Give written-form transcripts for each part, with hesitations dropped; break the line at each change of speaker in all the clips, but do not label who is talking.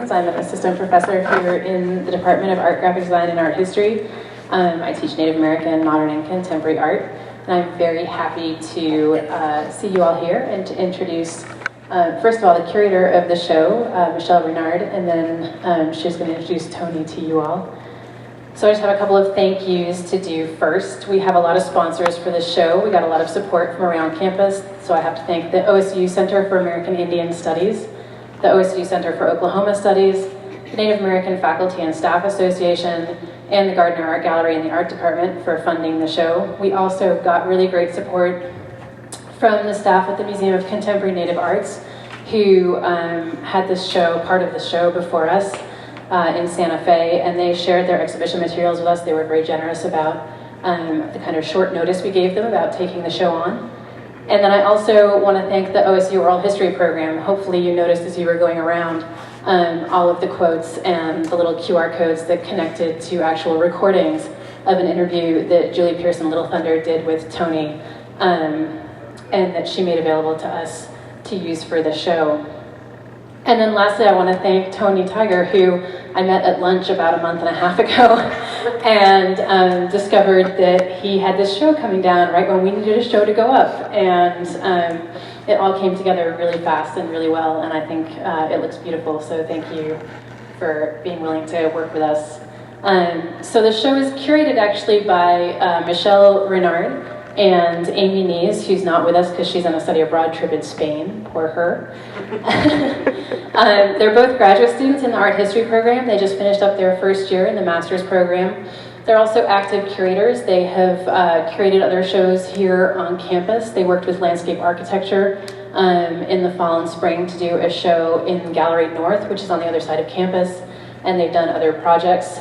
Stevens. I'm an assistant professor here in the Department of Art, Graphic Design, and Art History. I teach Native American, modern, and contemporary art, and I'm very happy to see you all here and to introduce, first of all, the curator of the show, Michelle Renard, and then she's going to introduce Tony to you all. So I just have a couple of thank yous to do first. We have a lot of sponsors for this show. We got a lot of support from around campus, so I have to thank the OSU Center for American Indian Studies, the OSU Center for Oklahoma Studies, the Native American Faculty and Staff Association, and the Gardiner Art Gallery and the Art Department for funding the show. We also got really great support from the staff at the Museum of Contemporary Native Arts, who had this show, part of the show before us, in Santa Fe, and they shared their exhibition materials with us. They were very generous about the kind of short notice we gave them about taking the show on. And then I also want to thank the OSU Oral History Program. Hopefully you noticed as you were going around all of the quotes and the little QR codes that connected to actual recordings of an interview that Julie Pearson Little Thunder did with Tony, and that she made available to us to use for the show. And then lastly, I want to thank Tony Tiger, who I met at lunch about a month and a half ago and discovered that he had this show coming down right when we needed a show to go up. And it all came together really fast and really well, and I think it looks beautiful, so thank you for being willing to work with us. So the show is curated actually by Michelle Renard and Amy Nees, who's not with us because she's on a study abroad trip in Spain, poor her. They're both graduate students in the art history program. They just finished up their first year in the master's program. They're also active curators. They have curated other shows here on campus. They worked with landscape architecture in the fall and spring to do a show in Gallery North, which is on the other side of campus, and they've done other projects.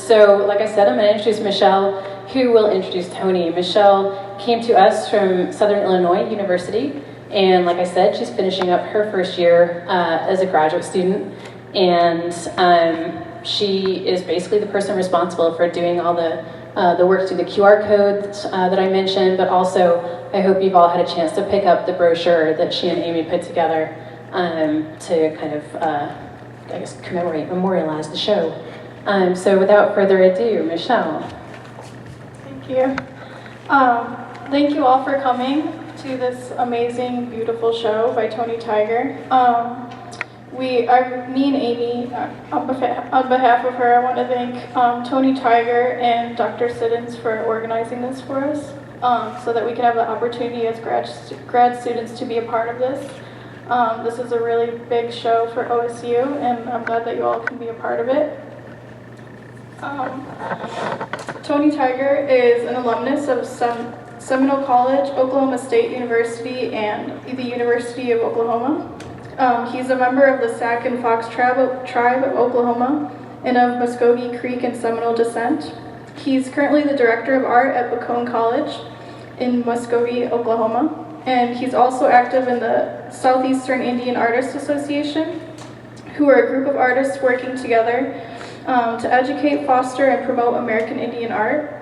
So like I said, I'm going to introduce Michelle, who will introduce Tony. Michelle came to us from Southern Illinois University, and like I said, she's finishing up her first year as a graduate student, and she is basically the person responsible for doing all the work through the QR codes that I mentioned, but also I hope you've all had a chance to pick up the brochure that she and Amy put together to kind of, I guess, memorialize the show. So without further ado, Michelle.
Thank you. Thank you all for coming to this amazing, beautiful show by Tony Tiger. Me and Amy, on behalf of her, I want to thank Tony Tiger and Dr. Siddons for organizing this for us, so that we can have the opportunity as grad students to be a part of this. This is a really big show for OSU, and I'm glad that you all can be a part of it. Tony Tiger is an alumnus of Seminole College, Oklahoma State University, and the University of Oklahoma. He's a member of the Sac and Fox tribe of Oklahoma and of Muskogee Creek and Seminole descent. He's currently the director of art at Bacone College in Muskogee, Oklahoma, and he's also active in the Southeastern Indian Artists Association, who are a group of artists working together to educate, foster, and promote American Indian art.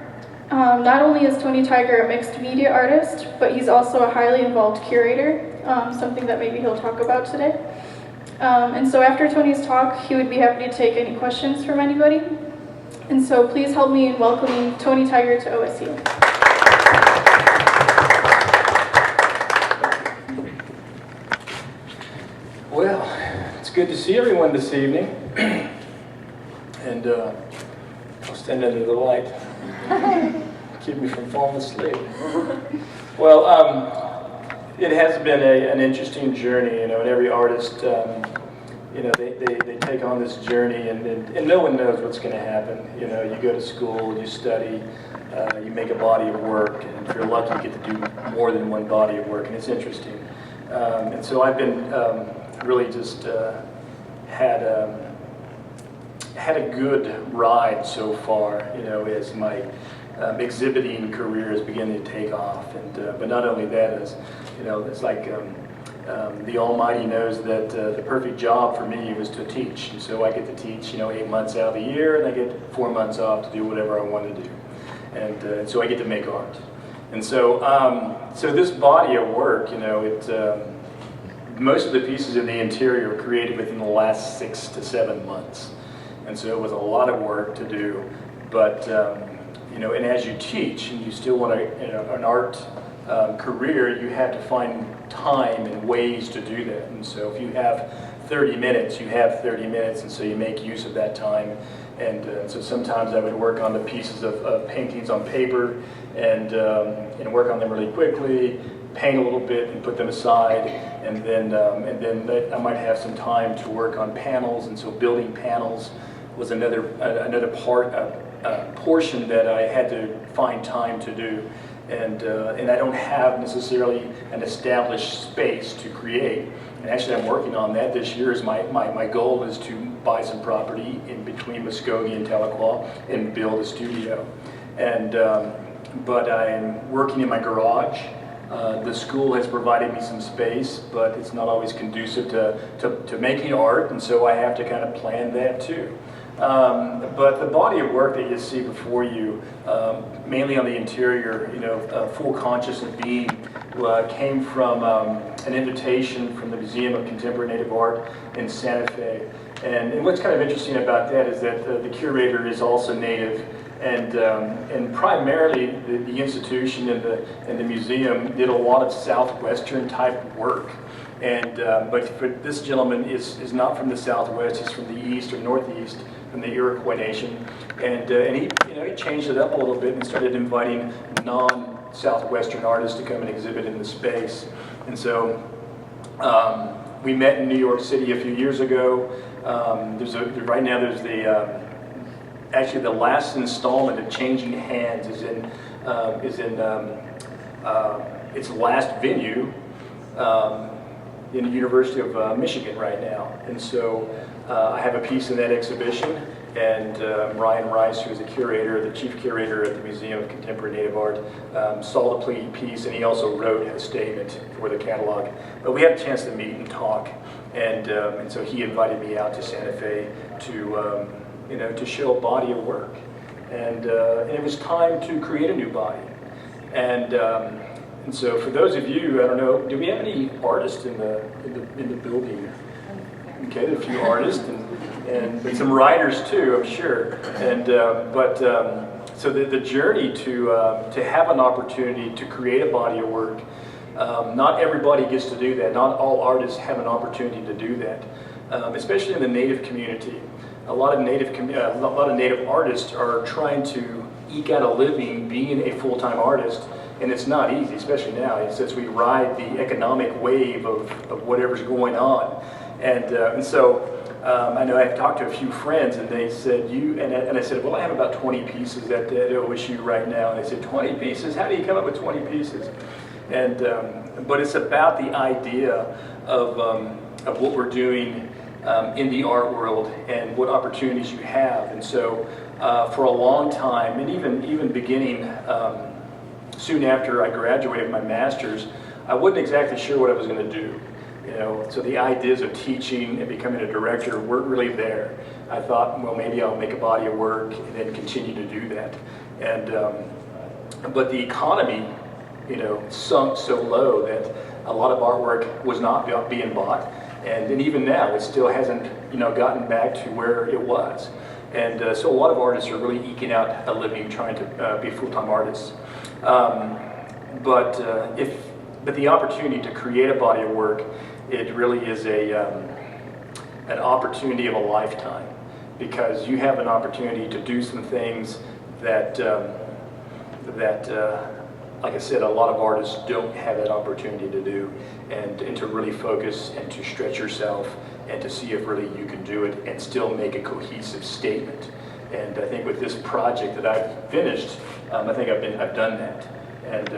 Not only is Tony Tiger a mixed media artist, but he's also a highly involved curator, something that maybe he'll talk about today. And so after Tony's talk, he would be happy to take any questions from anybody. And so please help me in welcoming Tony Tiger to OSU.
Well, it's good to see everyone this evening. And I'll stand under the light, keep me from falling asleep. Well, it has been an interesting journey, and every artist, they take on this journey, and no one knows what's going to happen. You go to school, you study, you make a body of work, and if you're lucky, you get to do more than one body of work, and it's interesting. And so I've been really just had a good ride so far, as my exhibiting career is beginning to take off. And but not only that, it's like the Almighty knows that the perfect job for me was to teach. And so I get to teach, 8 months out of the year, and I get 4 months off to do whatever I want to do. And so I get to make art. And so, so this body of work, it most of the pieces in the interior were created within the last 6 to 7 months. And so it was a lot of work to do. But, and as you teach and you still want an art career, you have to find time and ways to do that. And so if you have 30 minutes, you have 30 minutes, and so you make use of that time. And so sometimes I would work on the pieces of paintings on paper and work on them really quickly, paint a little bit and put them aside, and then I might have some time to work on panels. And so building panels was another portion that I had to find time to do. And I don't have necessarily an established space to create. And actually I'm working on that this year. My goal is to buy some property in between Muskogee and Tahlequah and build a studio. And but I'm working in my garage. The school has provided me some space, but it's not always conducive to making art, and so I have to kind of plan that too. But the body of work that you see before you, mainly on the interior, full consciousness being, came from an invitation from the Museum of Contemporary Native Art in Santa Fe. And what's kind of interesting about that is that the curator is also Native, and primarily the institution and the museum did a lot of Southwestern type work. And but for this gentleman is not from the Southwest; he's from the East or Northeast, from the Iroquois Nation, and he changed it up a little bit and started inviting non-Southwestern artists to come and exhibit in the space. And so we met in New York City a few years ago. Right now there's actually the last installment of Changing Hands is in its last venue in the University of Michigan right now. And so I have a piece in that exhibition, and Ryan Rice, who is the curator, the chief curator at the Museum of Contemporary Native Art, saw the piece, and he also wrote a statement for the catalog. But we had a chance to meet and talk, and so he invited me out to Santa Fe to show a body of work, and it was time to create a new body, and so for those of you, I don't know, do we have any artists in the building? Okay, there are a few artists and some writers too, I'm sure. And so the journey to have an opportunity to create a body of work, not everybody gets to do that. Not all artists have an opportunity to do that, especially in the Native community. A lot of Native artists are trying to eke out a living being a full-time artist. And it's not easy, especially now, since we ride the economic wave of whatever's going on. And so I know I've talked to a few friends, and they said, and I said, well, I have about 20 pieces at OSU right now. And they said, 20 pieces? How do you come up with 20 pieces? And but it's about the idea of what we're doing in the art world and what opportunities you have. And so for a long time, and even beginning soon after I graduated my master's, I wasn't exactly sure what I was going to do. So the ideas of teaching and becoming a director weren't really there. I thought, well, maybe I'll make a body of work and then continue to do that. And but the economy, sunk so low that a lot of artwork was not being bought, and even now it still hasn't, gotten back to where it was. And so a lot of artists are really eking out a living trying to be full-time artists. But the opportunity to create a body of work, it really is an opportunity of a lifetime, because you have an opportunity to do some things that like I said, a lot of artists don't have that opportunity to do, and to really focus and to stretch yourself and to see if really you can do it and still make a cohesive statement. And I think with this project that I've finished, I think I've done that. And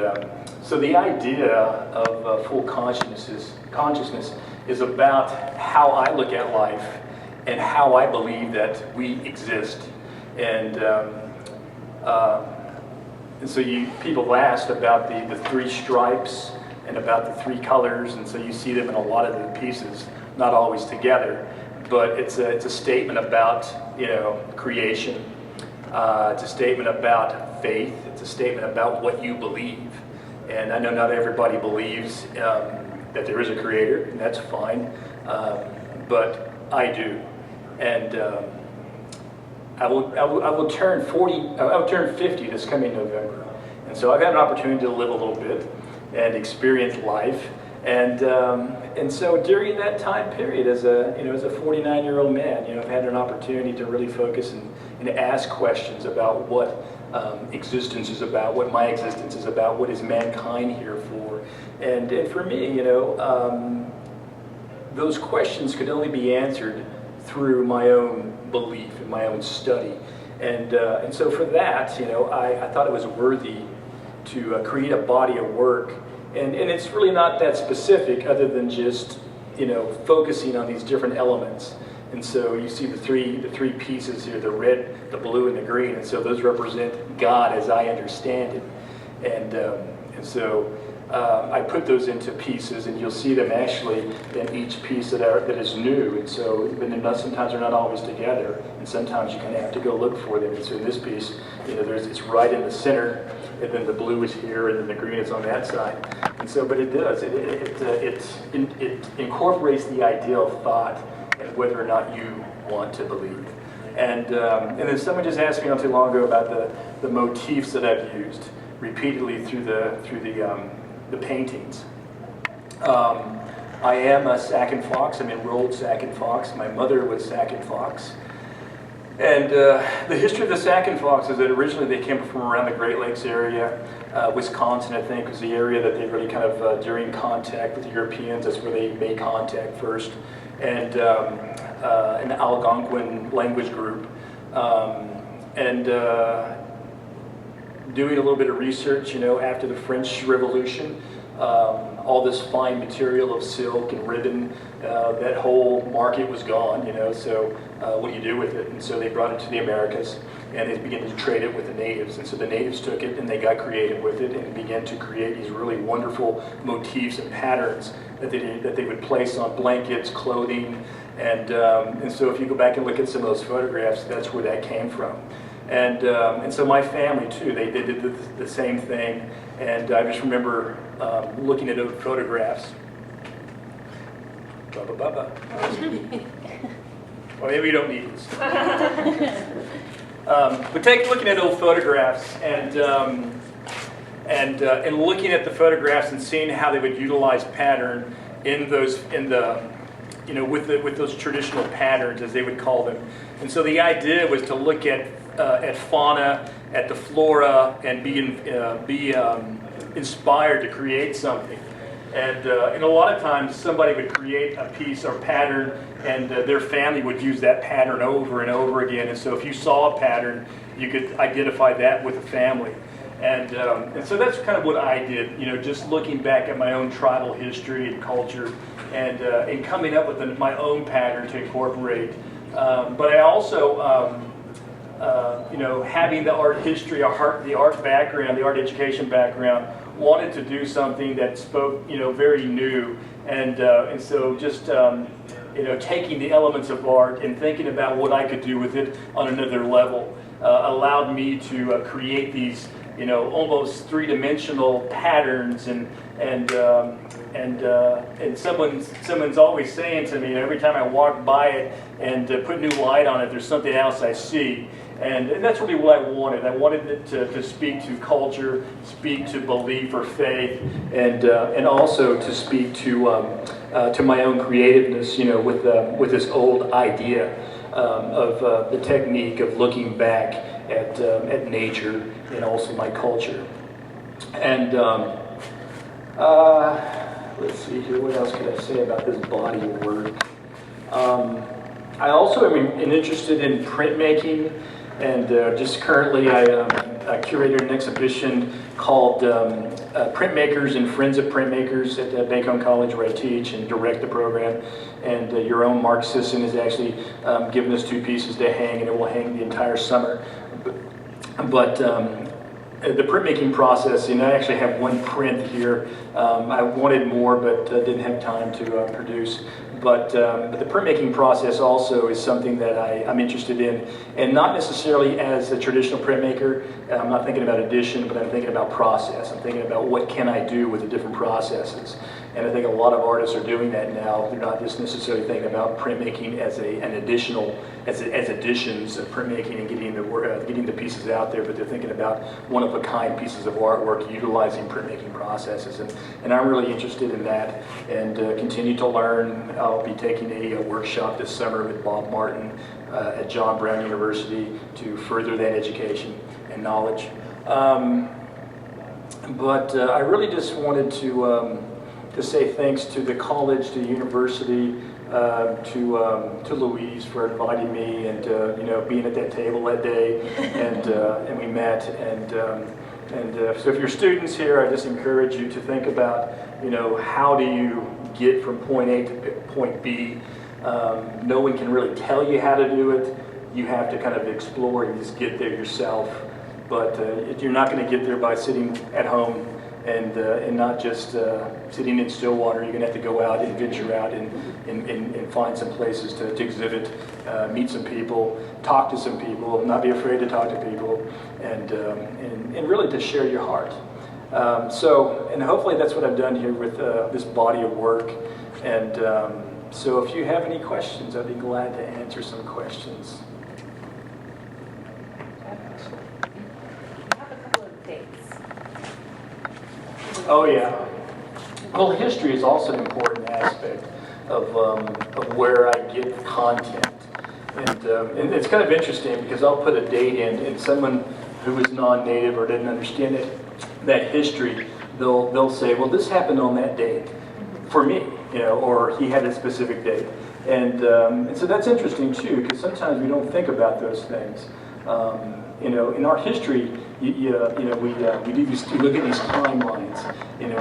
so the idea of full consciousness is about how I look at life and how I believe that we exist. And so people asked about the three stripes and about the three colors, and so you see them in a lot of the pieces, not always together, but it's a statement about creation. It's a statement about faith. It's a statement about what you believe. And I know not everybody believes that there is a creator, and that's fine, but I do. And I will turn 50 this coming November. And so I've had an opportunity to live a little bit and experience life. And so during that time period, as a 49-year-old man, I've had an opportunity to really focus and ask questions about what existence is about, what my existence is about, what is mankind here for. And for me, those questions could only be answered through my own belief and my own study. And so for that, I thought it was worthy to create a body of work. And it's really not that specific, other than just focusing on these different elements. And so you see the three pieces here: the red, the blue, and the green. And so those represent God as I understand it. And so I put those into pieces, and you'll see them actually in each piece that is new. And so sometimes they're not always together, and sometimes you kind of have to go look for them. And so in this piece, it's right in the center, and then the blue is here, and then the green is on that side. And so, but it does. It incorporates the ideal thought and whether or not you want to believe. And then someone just asked me not too long ago about the motifs that I've used repeatedly through the paintings. I am a Sac and Fox. I'm enrolled Sac and Fox. My mother was Sac and Fox. And the history of the Sac and Fox is that originally they came from around the Great Lakes area. Wisconsin, I think, was the area that they really kind of, during contact with the Europeans, that's where they made contact first. And an Algonquin language group. Doing a little bit of research, after the French Revolution, all this fine material of silk and ribbon, that whole market was gone, so what do you do with it? And so they brought it to the Americas, and they began to trade it with the natives. And so the natives took it and they got creative with it and began to create these really wonderful motifs and patterns that they would place on blankets, clothing, and so if you go back and look at some of those photographs, that's where that came from. And so my family too, they did the same thing. And I just remember looking at old photographs. Well, maybe we don't need this. But looking at old photographs and looking at the photographs and seeing how they would utilize pattern with those traditional patterns, as they would call them. And so the idea was to look at fauna, at the flora, and be inspired to create something. And a lot of times somebody would create a piece or pattern, and their family would use that pattern over and over again. And so if you saw a pattern, you could identify that with the family. And so that's kind of what I did, just looking back at my own tribal history and culture, and coming up with my own pattern to incorporate. But I also, having the art history, the art background, the art education background, wanted to do something that spoke, very new, and so just, taking the elements of art and thinking about what I could do with it on another level allowed me to create these, almost three-dimensional patterns, and someone's always saying to me, every time I walk by it and put new light on it, there's something else I see. And that's really what I wanted. I wanted it to speak to culture, speak to belief or faith, and also to speak to my own creativeness, with this old idea of the technique of looking back at nature and also my culture. And let's see here, what else could I say about this body of work? I also am interested in printmaking. And just currently, I curated an exhibition called Printmakers and Friends of Printmakers at Bacone College, where I teach and direct the program. And your own Mark Sisson has actually given us 2 pieces to hang, and it will hang the entire summer. But the printmaking process, I actually have 1 print here. I wanted more, but didn't have time to produce. But the printmaking process also is something that I'm interested in, and not necessarily as a traditional printmaker. I'm not thinking about addition, but I'm thinking about process. I'm thinking about what can I do with the different processes. And I think a lot of artists are doing that now. They're not just necessarily thinking about printmaking as an additional, as additions of printmaking and getting the pieces out there, but they're thinking about one-of-a-kind pieces of artwork utilizing printmaking processes. And I'm really interested in that and continue to learn. I'll be taking a workshop this summer with Bob Martin at John Brown University to further that education and knowledge. But I really just wanted to say thanks to the college, to the university, to Louise for inviting me and being at that table that day, and we met so if you're students here, I just encourage you to think about how do you get from point A to point B. No one can really tell you how to do it. You have to kind of explore and just get there yourself. But you're not going to get there by sitting at home and not just sitting in Stillwater. You're going to have to go out and venture out and find some places to exhibit, meet some people, talk to some people, not be afraid to talk to people, and really to share your heart. And hopefully that's what I've done here with this body of work. And so if you have any questions, I'd be glad to answer some questions. Oh yeah. Well, history is also an important aspect of where I get content, and it's kind of interesting because I'll put a date in, and someone who is non-native or didn't understand it, that history, they'll say, well, this happened on that date for me, or he had a specific date, and so that's interesting too, because sometimes we don't think about those things. In our history, we look at these timelines.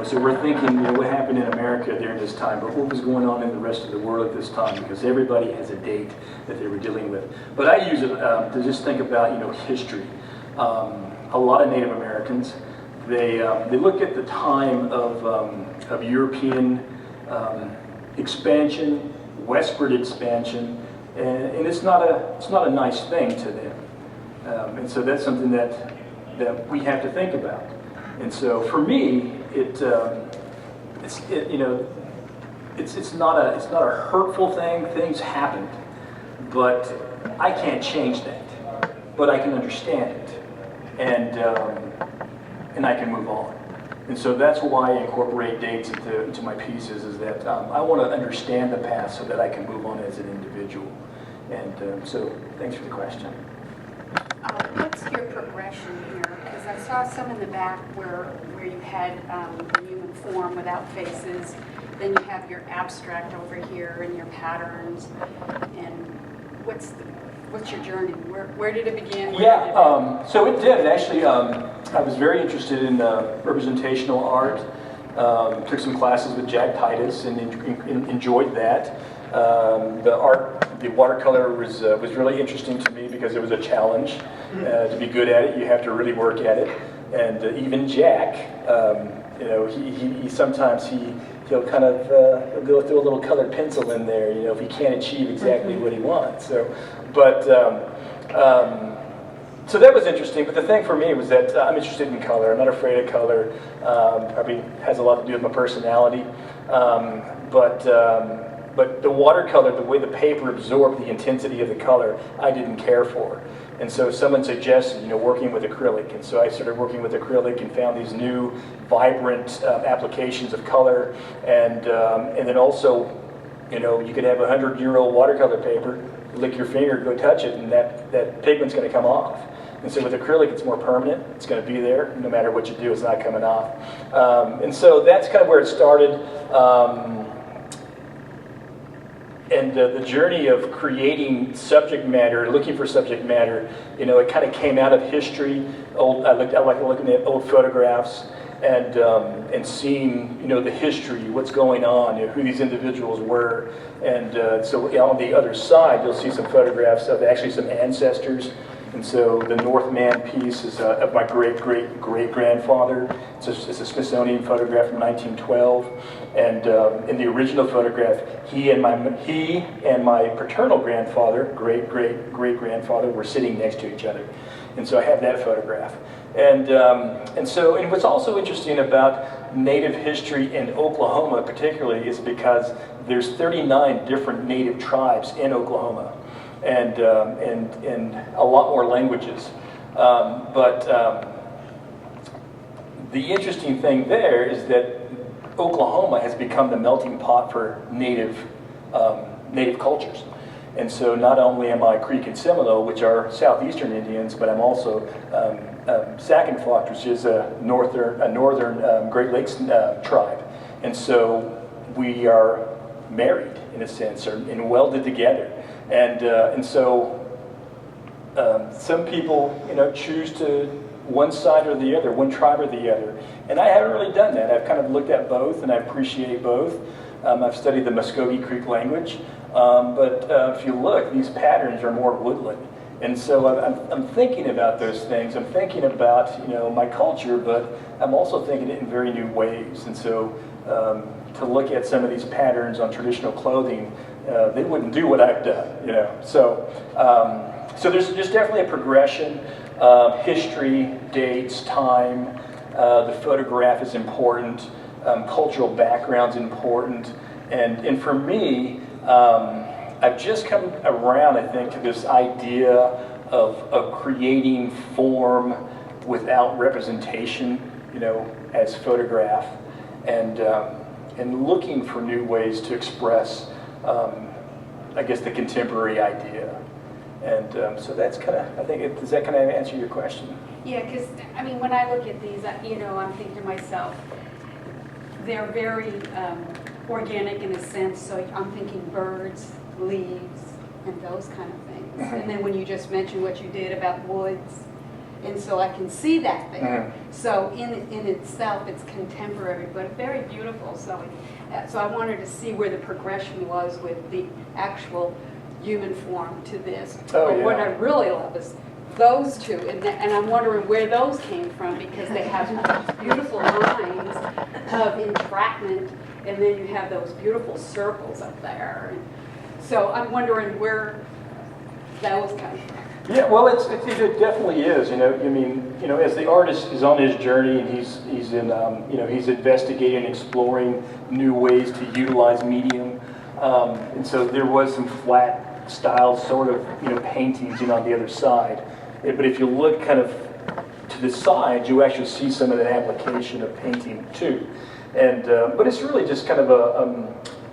So we're thinking, what happened in America during this time, but what was going on in the rest of the world at this time? Because everybody has a date that they were dealing with. But I use it to just think about, history. A lot of Native Americans, they look at the time of European expansion, westward expansion, and it's not a nice thing to them. And so that's something that we have to think about. And so for me, it's not a hurtful thing. Things happened, but I can't change that. But I can understand it, and I can move on. And so that's why I incorporate dates into my pieces. Is that I want to understand the past so that I can move on as an individual. And so thanks for the question.
What's your progression here? Because I saw some in the back where you had the human form without faces. Then you have your abstract over here and your patterns. And what's your journey? Where did it begin?
So it did. Actually, I was very interested in representational art. Took some classes with Jack Titus and enjoyed that. The watercolor was really interesting to me because it was a challenge. To be good at it, you have to really work at it. And even Jack, he sometimes he'll kind of go through a little colored pencil in there, if he can't achieve exactly what he wants. So that was interesting. But the thing for me was that I'm interested in color. I'm not afraid of color. Probably has a lot to do with my personality. But the watercolor, the way the paper absorbed the intensity of the color, I didn't care for. And so someone suggested, working with acrylic. And so I started working with acrylic and found these new, vibrant applications of color. And then also, you could have a 100-year-old watercolor paper, lick your finger, go touch it, and that pigment's going to come off. And so with acrylic, it's more permanent. It's going to be there. No matter what you do, it's not coming off. And so that's kind of where it started. And the journey of creating subject matter, looking for subject matter, it kind of came out of history. I like looking at old photographs and seeing, the history, what's going on, who these individuals were. And so on the other side, you'll see some photographs of actually some ancestors. And so the Northman piece is of my great-great-great-grandfather. It's a Smithsonian photograph from 1912. And in the original photograph, he and my paternal grandfather, great-great-great-grandfather, were sitting next to each other. And so I have that photograph. And what's also interesting about Native history in Oklahoma particularly is because there's 39 different Native tribes in Oklahoma, and a lot more languages. The interesting thing there is that Oklahoma has become the melting pot for Native cultures. And so not only am I Creek and Seminole, which are southeastern Indians, but I'm also Sac and Fox, which is a northern Great Lakes tribe. And so we are married, in a sense, and welded together. And so some people, choose to one side or the other, one tribe or the other. And I haven't really done that. I've kind of looked at both, and I appreciate both. I've studied the Muskogee Creek language. But if you look, these patterns are more woodland. And so I'm thinking about those things. I'm thinking about, my culture, but I'm also thinking it in very new ways. And so to look at some of these patterns on traditional clothing, they wouldn't do what I've done, So there's definitely a progression. History, dates, time, the photograph is important, cultural background's important, and for me, I've just come around, I think, to this idea of creating form without representation, as photograph, and looking for new ways to express, I guess, the contemporary idea. And so that's kind of, I think, does that kind of answer your question?
Yeah, because, when I look at these, I'm thinking to myself, they're very organic in a sense, so I'm thinking birds, leaves, and those kind of things. And then when you just mentioned what you did about woods, and so I can see that there. So in itself, it's contemporary, but very beautiful. So I wanted to see where the progression was with the actual human form to this. But what I really love is those two, and I'm wondering where those came from, because they have beautiful lines of entrapment, and then you have those beautiful circles up there. So I'm wondering where those come from.
Yeah, well, it definitely is. As the artist is on his journey, and he's investigating, exploring new ways to utilize medium, and so there was some flat style sort of paintings on the other side. But if you look kind of to the side, you actually see some of that application of painting too. And but it's really just kind of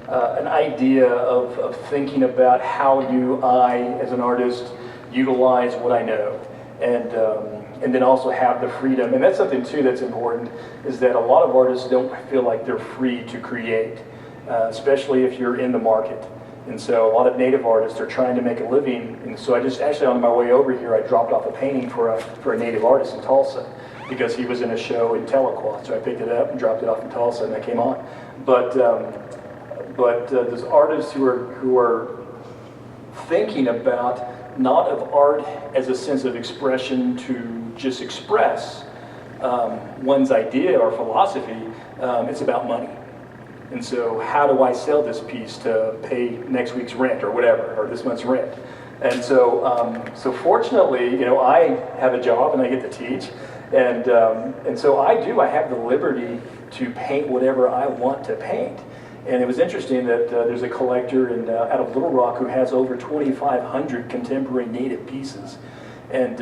an idea of thinking about how I, as an artist, utilize what I know, and then also have the freedom. And that's something too that's important, is that a lot of artists don't feel like they're free to create, especially if you're in the market. And so a lot of Native artists are trying to make a living. And so I just, actually on my way over here, I dropped off a painting for a Native artist in Tulsa, because he was in a show in Tahlequah. So I picked it up and dropped it off in Tulsa, and I came on. But there's artists who are thinking about not of art as a sense of expression to just express one's idea or philosophy. It's about money. And so how do I sell this piece to pay next week's rent or whatever, or this month's rent? And so fortunately, I have a job and I get to teach. And so I have the liberty to paint whatever I want to paint. And it was interesting that there's a collector out of Little Rock who has over 2,500 contemporary Native pieces. And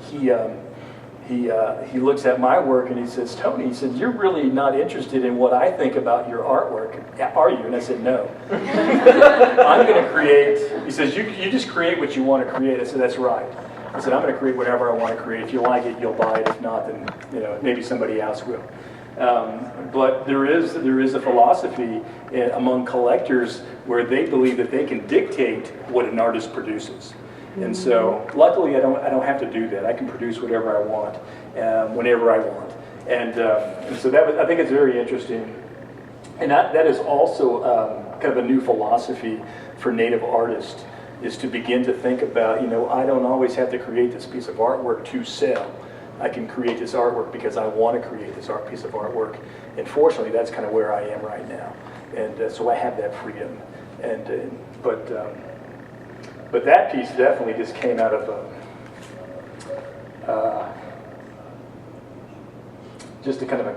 he looks at my work and he says, "Tony," he said, "you're really not interested in what I think about your artwork, are you?" And I said, "No." I'm going to create, he says, you just create what you want to create. I said, "That's right." I said, "I'm going to create whatever I want to create. If you like it, you'll buy it. If not, then maybe somebody else will." But there is a philosophy among collectors where they believe that they can dictate what an artist produces. And so, luckily, I don't have to do that. I can produce whatever I want, whenever I want. And so I think it's very interesting. And that is also kind of a new philosophy for Native artists, is to begin to think about, I don't always have to create this piece of artwork to sell. I can create this artwork because I want to create this piece of artwork. And fortunately, that's kind of where I am right now. And so I have that freedom. But that piece definitely just came out of just a kind of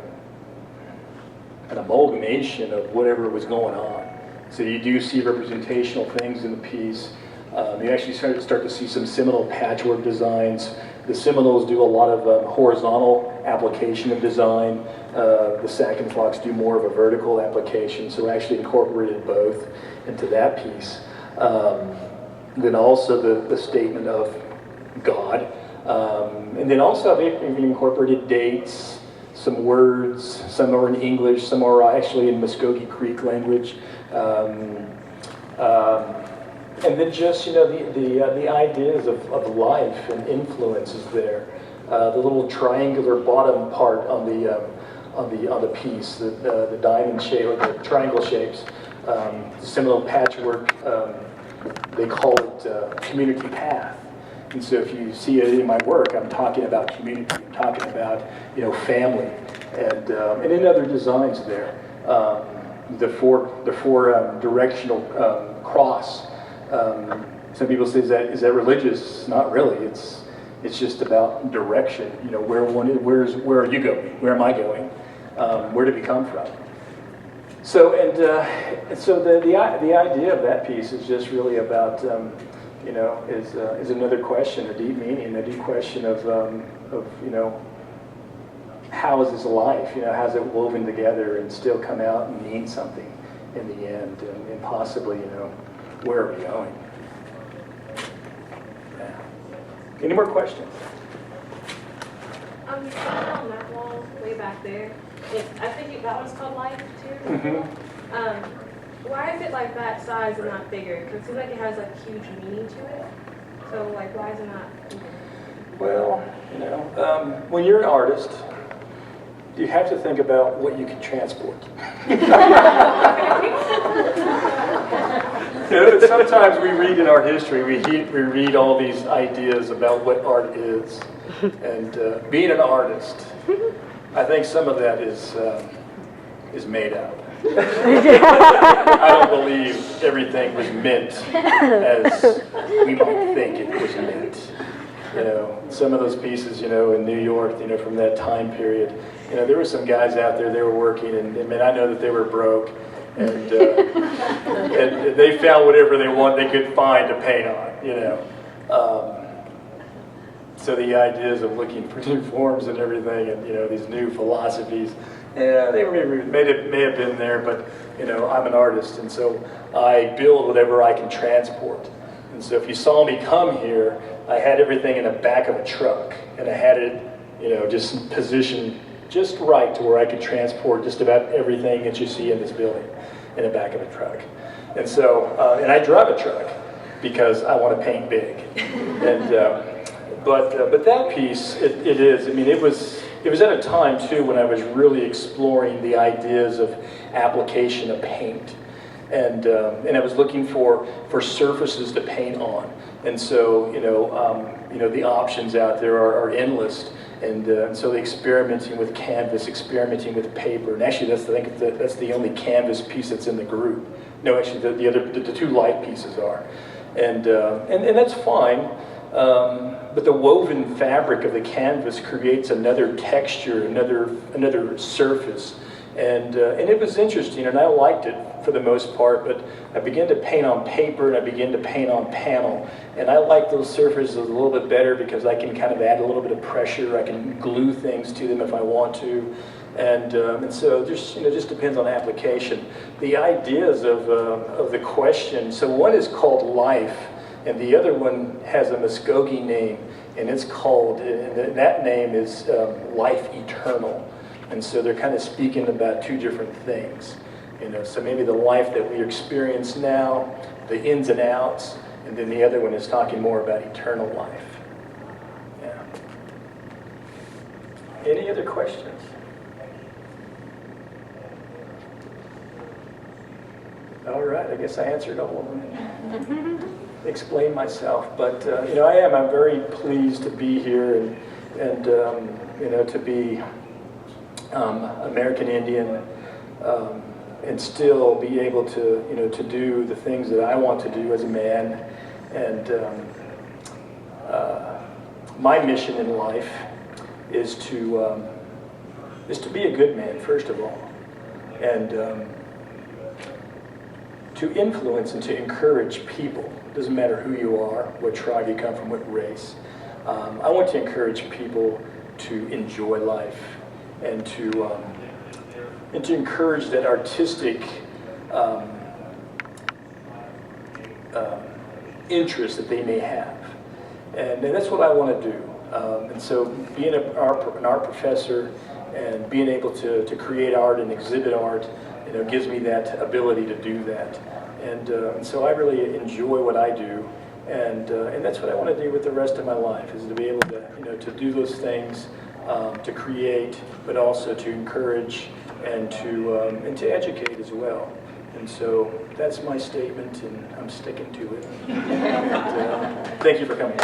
an amalgamation of whatever was going on. So you do see representational things in the piece. You actually start to see some Seminole patchwork designs. The Seminoles do a lot of horizontal application of design. The Sac and Fox do more of a vertical application, so we actually incorporated both into that piece. Then also the statement of God. And then also I've incorporated dates, some words, some are in English, some are actually in Muskogee Creek language. And then just, the ideas of life and influences there. The little triangular bottom part on the piece, the diamond shape or the triangle shapes, the Seminole patchwork. They call it community path. And so if you see it in my work, I'm talking about community. I'm talking about family, and in other designs there, the four directional cross. Some people say, is that religious? Not really. It's just about direction. Where are you going? Where am I going? Where did we come from? So and so the idea of that piece is just really about is another question, a deep meaning, a deep question of how is this life? How's it woven together and still come out and mean something in the end, and possibly where are we going? Yeah. Any more questions?
On that wall way back there, I think that one's called Life too.
Mm-hmm.
Why is it like that size and not bigger? Because it seems like it has huge meaning to it. So why is it not bigger?
Well, when you're an artist, you have to think about what you can transport. Sometimes we read in our history, we read all these ideas about what art is, and being an artist, I think some of that is made up. I don't believe everything was meant as we might think it was meant. Some of those pieces, in New York, from that time period, there were some guys out there, they were working, and I know that they were broke, and and they found whatever they could find to paint on, So the ideas of looking for new forms and everything, and these new philosophies, they may have been there, but I'm an artist, and so I build whatever I can transport. And so if you saw me come here, I had everything in the back of a truck, and I had it, just positioned just right to where I could transport just about everything that you see in this building in the back of a truck. And so, and I drive a truck because I want to paint big. And but that piece, it is. It was at a time too when I was really exploring the ideas of application of paint. And I was looking for surfaces to paint on, and so the options out there are endless, and so the experimenting with canvas, experimenting with paper, and actually that's the only canvas piece that's in the group. No, actually the two light pieces are, and that's fine. But the woven fabric of the canvas creates another texture, another surface. And it was interesting, and I liked it for the most part, but I began to paint on paper, and I began to paint on panel, and I like those surfaces a little bit better because I can kind of add a little bit of pressure, I can glue things to them if I want to, and so just depends on application. The ideas of the question, so one is called Life, and the other one has a Muskogee name, and it's called, and that name is Life Eternal. And so they're kind of speaking about two different things. So maybe the life that we experience now, the ins and outs, and then the other one is talking more about eternal life. Yeah. Any other questions? All right, I guess I answered all of them. Explain myself, but I'm very pleased to be here and to be American Indian, and still be able to do the things that I want to do as a man. And my mission in life is to is to be a good man, first of all, and to influence and to encourage people. Doesn't matter who you are, what tribe you come from, what race. I want to encourage people to enjoy life and to encourage that artistic interest that they may have. And that's what I want to do. And so being an art professor and being able to create art and exhibit art, gives me that ability to do that. And so I really enjoy what I do. And that's what I want to do with the rest of my life, is to be able to, to do those things, to create, but also to encourage and to educate as well. And so that's my statement, and I'm sticking to it. And, thank you for coming.